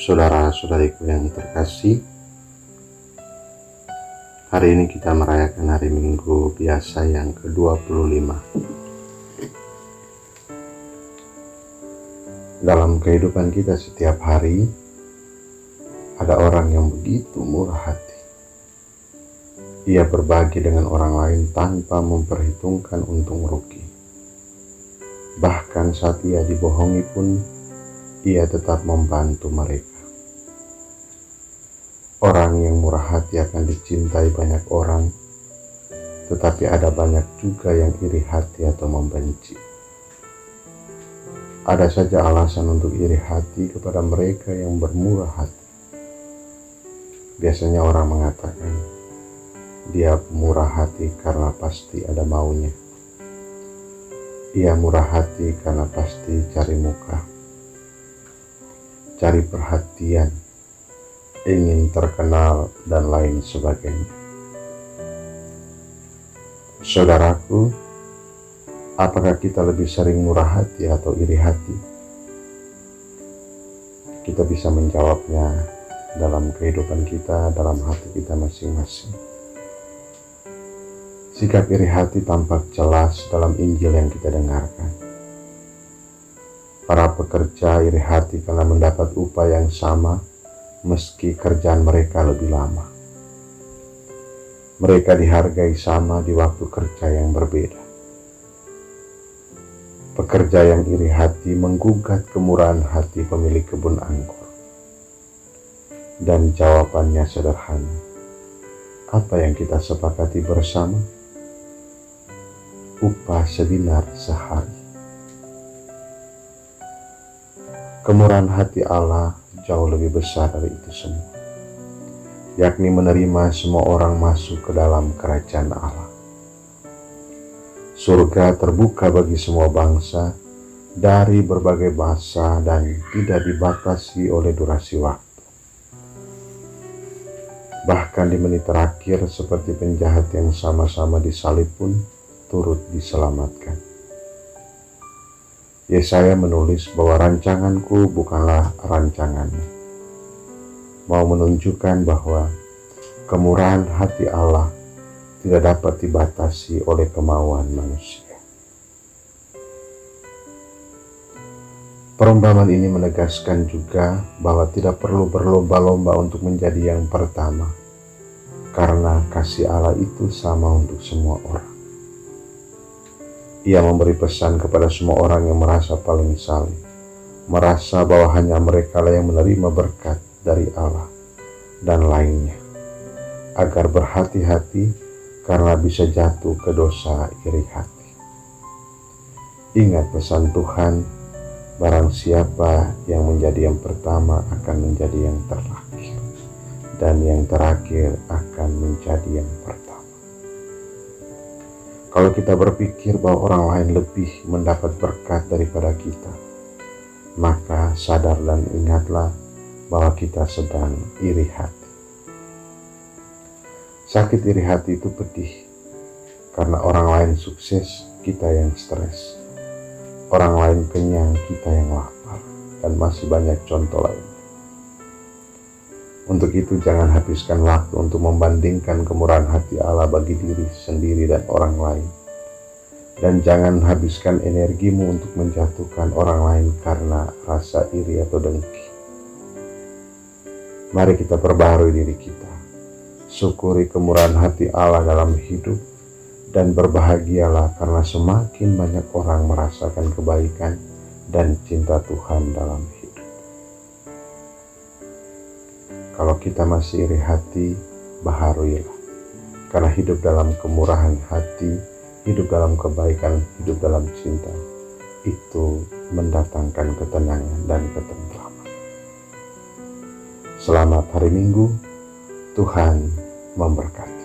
Saudara-saudariku yang terkasih, hari ini kita merayakan hari Minggu biasa yang ke-25. Dalam kehidupan kita setiap hari, ada orang yang begitu murah hati. Ia berbagi dengan orang lain tanpa memperhitungkan untung rugi. Bahkan saat ia dibohongi pun, ia tetap membantu mereka. Orang yang murah hati akan dicintai banyak orang, tetapi ada banyak juga yang iri hati atau membenci. Ada saja alasan untuk iri hati kepada mereka yang bermurah hati. Biasanya orang mengatakan, dia murah hati karena pasti ada maunya. Ia murah hati karena pasti cari muka, cari perhatian, ingin terkenal, dan lain sebagainya. Saudaraku, apakah kita lebih sering murah hati atau iri hati? Kita bisa menjawabnya dalam kehidupan kita, dalam hati kita masing-masing. Sikap iri hati tampak jelas dalam Injil yang kita dengarkan. Para pekerja iri hati karena mendapat upah yang sama meski kerjaan mereka lebih lama. Mereka dihargai sama di waktu kerja yang berbeda. Pekerja yang iri hati menggugat kemurahan hati pemilik kebun anggur. Dan jawabannya sederhana. Apa yang kita sepakati bersama? Upah sedinar sehari. Kemurahan hati Allah jauh lebih besar dari itu semua, yakni menerima semua orang masuk ke dalam kerajaan Allah. Surga terbuka bagi semua bangsa dari berbagai bahasa dan tidak dibatasi oleh durasi waktu. Bahkan di menit terakhir, seperti penjahat yang sama-sama disalib pun turut diselamatkan. Yesaya menulis bahwa rancanganku bukanlah rancanganmu. Mau menunjukkan bahwa kemurahan hati Allah tidak dapat dibatasi oleh kemauan manusia. Perumpamaan ini menegaskan juga bahwa tidak perlu berlomba-lomba untuk menjadi yang pertama, karena kasih Allah itu sama untuk semua orang. Ia memberi pesan kepada semua orang yang merasa paling saleh, merasa bahwa hanya mereka lah yang menerima berkat dari Allah dan lainnya, agar berhati-hati karena bisa jatuh ke dosa iri hati. Ingat pesan Tuhan, barang siapa yang menjadi yang pertama akan menjadi yang terakhir, dan yang terakhir akan menjadi yang pertama. Kalau kita berpikir bahwa orang lain lebih mendapat berkat daripada kita, maka sadar dan ingatlah bahwa kita sedang iri hati. Sakit iri hati itu pedih, karena orang lain sukses, kita yang stres. Orang lain kenyang, kita yang lapar, dan masih banyak contoh lain. Untuk itu jangan habiskan waktu untuk membandingkan kemurahan hati Allah bagi diri sendiri dan orang lain. Dan jangan habiskan energimu untuk menjatuhkan orang lain karena rasa iri atau dengki. Mari kita perbaharui diri kita. Syukuri kemurahan hati Allah dalam hidup dan berbahagialah karena semakin banyak orang merasakan kebaikan dan cinta Tuhan dalam hidup. Kalau kita masih iri hati, baharuilah. Karena hidup dalam kemurahan hati, hidup dalam kebaikan, hidup dalam cinta, itu mendatangkan ketenangan dan ketentraman. Selamat hari Minggu, Tuhan memberkati.